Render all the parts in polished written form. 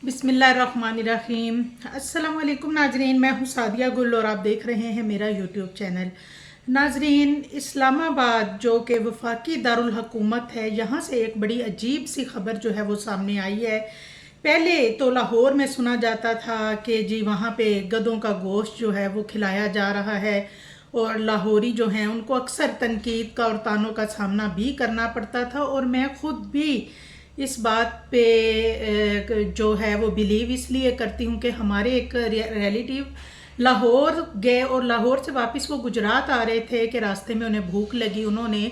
बिस्मिल्लाहिर्रहमानिर्रहीम। अस्सलाम वालेकुम नाजरीन, मैं हूँ सादिया गुल और आप देख रहे हैं मेरा यूट्यूब चैनल। नाजरीन, इस्लामाबाद जो कि वफाकी दारुल हुकूमत है, यहाँ से एक बड़ी अजीब सी खबर जो है वो सामने आई है। पहले तो लाहौर में सुना जाता था कि जी वहाँ पे गधों का गोश्त जो है वो खिलाया जा रहा है और लाहौरी जो हैं उनको अक्सर तनकीद का और तानों का सामना भी करना पड़ता था। और मैं ख़ुद भी इस बात पे जो है वो बिलीव इसलिए करती हूँ कि हमारे एक रिलेटिव लाहौर गए और लाहौर से वापस वो गुजरात आ रहे थे कि रास्ते में उन्हें भूख लगी। उन्होंने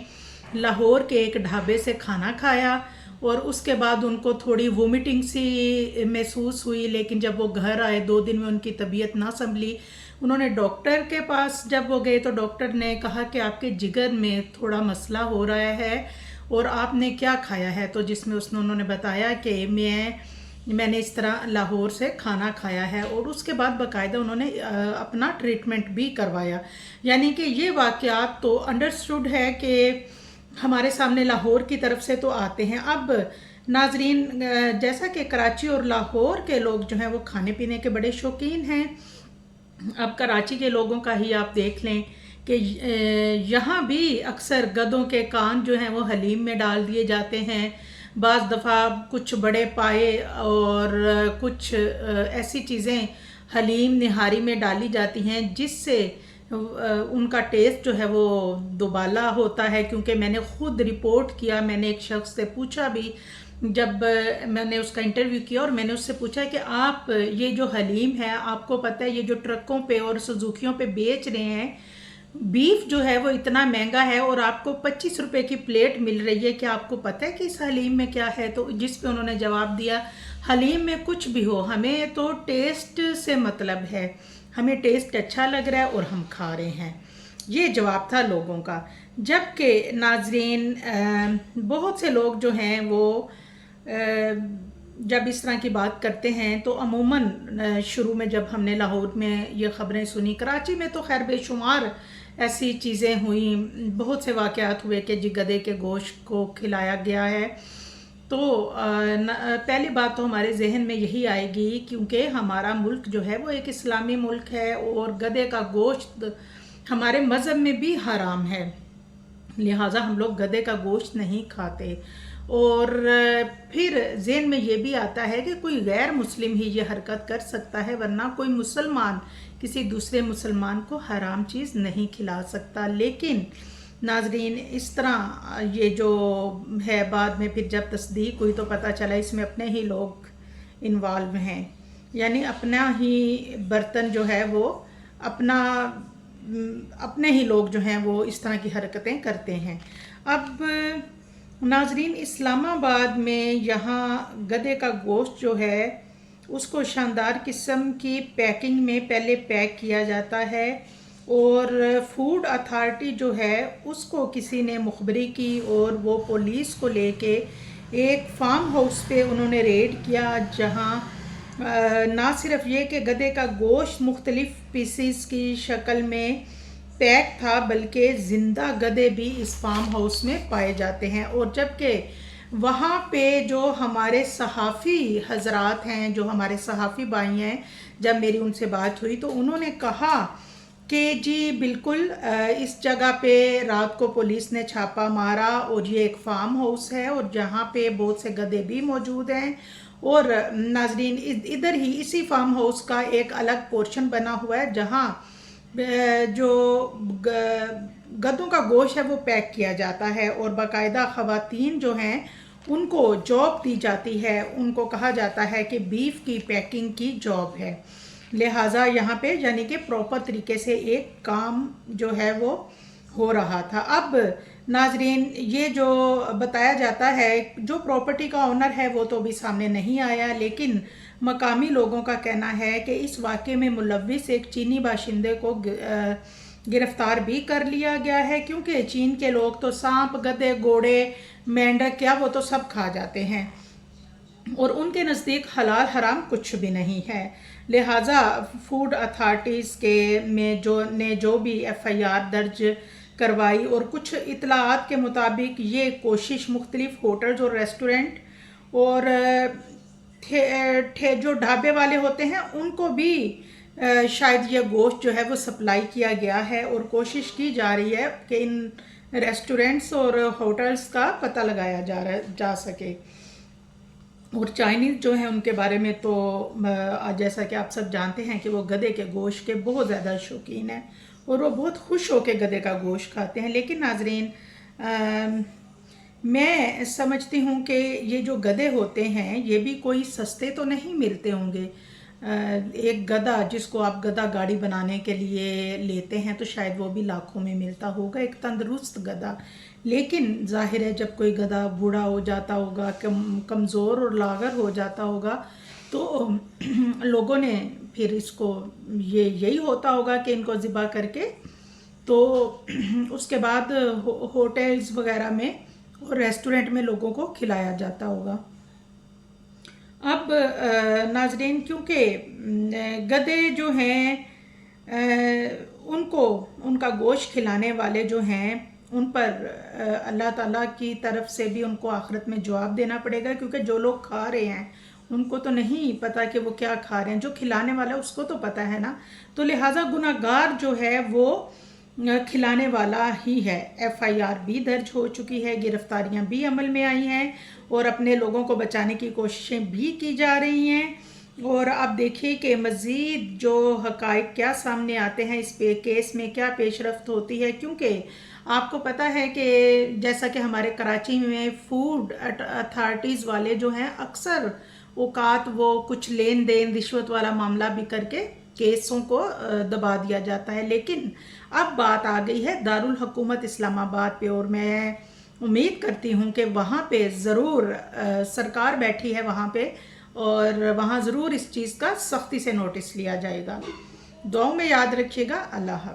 लाहौर के एक ढाबे से खाना खाया और उसके बाद उनको थोड़ी वोमिटिंग सी महसूस हुई, लेकिन जब वो घर आए 2 दिन में उनकी तबीयत ना संभली। उन्होंने डॉक्टर के पास जब वो गए तो डॉक्टर ने कहा कि आपके जिगर में थोड़ा मसला हो रहा है और आपने क्या खाया है, तो जिसमें उन्होंने बताया कि मैंने इस तरह लाहौर से खाना खाया है। और उसके बाद बाकायदा उन्होंने अपना ट्रीटमेंट भी करवाया। यानी कि ये वाक़यात तो अंडरस्टूड है कि हमारे सामने लाहौर की तरफ से तो आते हैं। अब नाजरीन, जैसा कि कराची और लाहौर के लोग जो हैं वो खाने पीने के बड़े शौकीन हैं। अब कराची के लोगों का ही आप देख लें कि यहाँ भी अक्सर गधों के कान जो हैं वो हलीम में डाल दिए जाते हैं। बाज़ दफ़ा कुछ बड़े पाए और कुछ ऐसी चीज़ें हलीम निहारी में डाली जाती हैं जिससे उनका टेस्ट जो है वो दुबाला होता है। क्योंकि मैंने ख़ुद रिपोर्ट किया, मैंने एक शख्स से पूछा भी, जब मैंने उसका इंटरव्यू किया और मैंने उससे पूछा कि आप ये जो हलीम है, आपको पता है ये जो ट्रकों पे और सुजुकियों पे बेच रहे हैं, बीफ जो है वो इतना महंगा है और आपको 25 रुपए की प्लेट मिल रही है, क्या आपको पता है कि इस हलीम में क्या है? तो जिस पे उन्होंने जवाब दिया, हलीम में कुछ भी हो, हमें तो टेस्ट से मतलब है, हमें टेस्ट अच्छा लग रहा है और हम खा रहे हैं। ये जवाब था लोगों का। जबकि नाजरीन, बहुत से लोग जो हैं वो जब इस तरह की बात करते हैं तो अमूमन शुरू में जब हमने लाहौर में ये ख़बरें सुनी, कराची में तो खैर बेशुमार ऐसी चीज़ें हुई, बहुत से वाक़यात हुए कि जी गधे के गोश्त को खिलाया गया है। तो पहली बात तो हमारे जहन में यही आएगी, क्योंकि हमारा मुल्क जो है वो एक इस्लामी मुल्क है और गधे का गोश्त हमारे मज़हब में भी हराम है, लिहाजा हम लोग गधे का गोश्त नहीं खाते। और फिर ज़हन में ये भी आता है कि कोई गैर मुस्लिम ही ये हरकत कर सकता है, वरना कोई मुसलमान किसी दूसरे मुसलमान को हराम चीज़ नहीं खिला सकता। लेकिन नाजरीन, इस तरह ये जो है, बाद में फिर जब तस्दीक हुई तो पता चला इसमें अपने ही लोग इन्वॉल्व हैं। यानी अपना ही बर्तन जो है वो अपने ही लोग जो हैं वो इस तरह की हरकतें करते हैं। अब नाजरीन, इस्लामाबाद में यहाँ गधे का गोश्त जो है उसको शानदार किस्म की पैकिंग में पहले पैक किया जाता है और फूड अथॉरिटी जो है उसको किसी ने मुखबरी की और वो पुलिस को लेके एक फार्म हाउस पे उन्होंने रेड किया, जहाँ ना सिर्फ ये कि गधे का गोश्त मुख्तलिफ पीसीस की शक्ल में पैक था, बल्कि ज़िंदा गधे भी इस फार्म हाउस में पाए जाते हैं। और जबकि वहाँ पे जो हमारे सहाफ़ी हजरात हैं, जो हमारे सहाफ़ी भाई हैं, जब मेरी उनसे बात हुई तो उन्होंने कहा कि जी बिल्कुल इस जगह पे रात को पुलिस ने छापा मारा और ये एक फार्म हाउस है और जहाँ पे बहुत से गधे भी मौजूद हैं। और नाजरीन, इधर ही इसी फार्म हाउस का एक अलग पोर्शन बना हुआ है जहाँ जो गधों का गोश्त है वो पैक किया जाता है और बाकायदा ख़वातीन जो हैं उनको जॉब दी जाती है, उनको कहा जाता है कि बीफ की पैकिंग की जॉब है। लिहाजा यहाँ पे यानी कि प्रॉपर तरीके से एक काम जो है वो हो रहा था। अब नाजरीन, ये जो बताया जाता है, जो प्रॉपर्टी का ओनर है वो तो अभी सामने नहीं आया, लेकिन मकामी लोगों का कहना है कि इस वाक़े में मुलव्विस एक चीनी बाशिंदे को गिरफ्तार भी कर लिया गया है, क्योंकि चीन के लोग तो सांप, गधे, घोड़े, मेंढक क्या वो तो सब खा जाते हैं और उनके नज़दीक हलाल हराम कुछ भी नहीं है। लिहाजा फूड अथॉरिटीज़ के जो भी FIR दर्ज करवाई और कुछ इतलात के मुताबिक ये कोशिश मुख्तलिफ होटल्स और रेस्टोरेंट और जो ढाबे वाले होते हैं उनको भी शायद ये गोश्त जो है वो सप्लाई किया गया है, और कोशिश की जा रही है कि इन रेस्टोरेंट्स और होटल्स का पता लगाया जा सके। और चाइनीज़ जो है उनके बारे में तो जैसा कि आप सब जानते हैं कि वो गधे के गोश्त के बहुत ज़्यादा शौकीन हैं, और वो बहुत खुश होकर गधे का गोश्त खाते हैं। लेकिन नाजरीन, मैं समझती हूँ कि ये जो गधे होते हैं ये भी कोई सस्ते तो नहीं मिलते होंगे। एक गधा जिसको आप गधा गाड़ी बनाने के लिए लेते हैं तो शायद वो भी लाखों में मिलता होगा, एक तंदुरुस्त गधा। लेकिन जाहिर है जब कोई गधा बूढ़ा हो जाता होगा, कमज़ोर और लागर हो जाता होगा, तो लोगों ने फिर इसको यही होता होगा कि इनको ज़िबा करके तो उसके बाद होटल्स वगैरह में और रेस्टोरेंट में लोगों को खिलाया जाता होगा। अब नाजरीन, क्योंकि गधे जो हैं उनको उनका गोश्त खिलाने वाले जो हैं उन पर अल्लाह ताला की तरफ से भी उनको आखिरत में जवाब देना पड़ेगा, क्योंकि जो लोग खा रहे हैं उनको तो नहीं पता कि वो क्या खा रहे हैं, जो खिलाने वाला है उसको तो पता है ना। तो लिहाजा गुनाहगार जो है वो खिलाने वाला ही है। FIR भी दर्ज हो चुकी है, गिरफ्तारियां भी अमल में आई हैं, और अपने लोगों को बचाने की कोशिशें भी की जा रही हैं। और आप देखिए कि मज़ीद जो हक़ाइक़ क्या सामने आते हैं, इस पे केस में क्या पेशरफ्त होती है। क्योंकि आपको पता है कि जैसा कि हमारे कराची में फूड अथॉरिटीज़ वाले जो हैं अक्सर औकात वो कुछ लेन देन रिश्वत वाला मामला भी करके केसों को दबा दिया जाता है। लेकिन अब बात आ गई है दारुल हुकूमत इस्लामाबाद पे, और मैं उम्मीद करती हूँ कि वहाँ पे ज़रूर सरकार बैठी है वहाँ पे, और वहाँ ज़रूर इस चीज़ का सख्ती से नोटिस लिया जाएगा। दुआओं में याद रखिएगा। अल्लाह हाफ़िज़।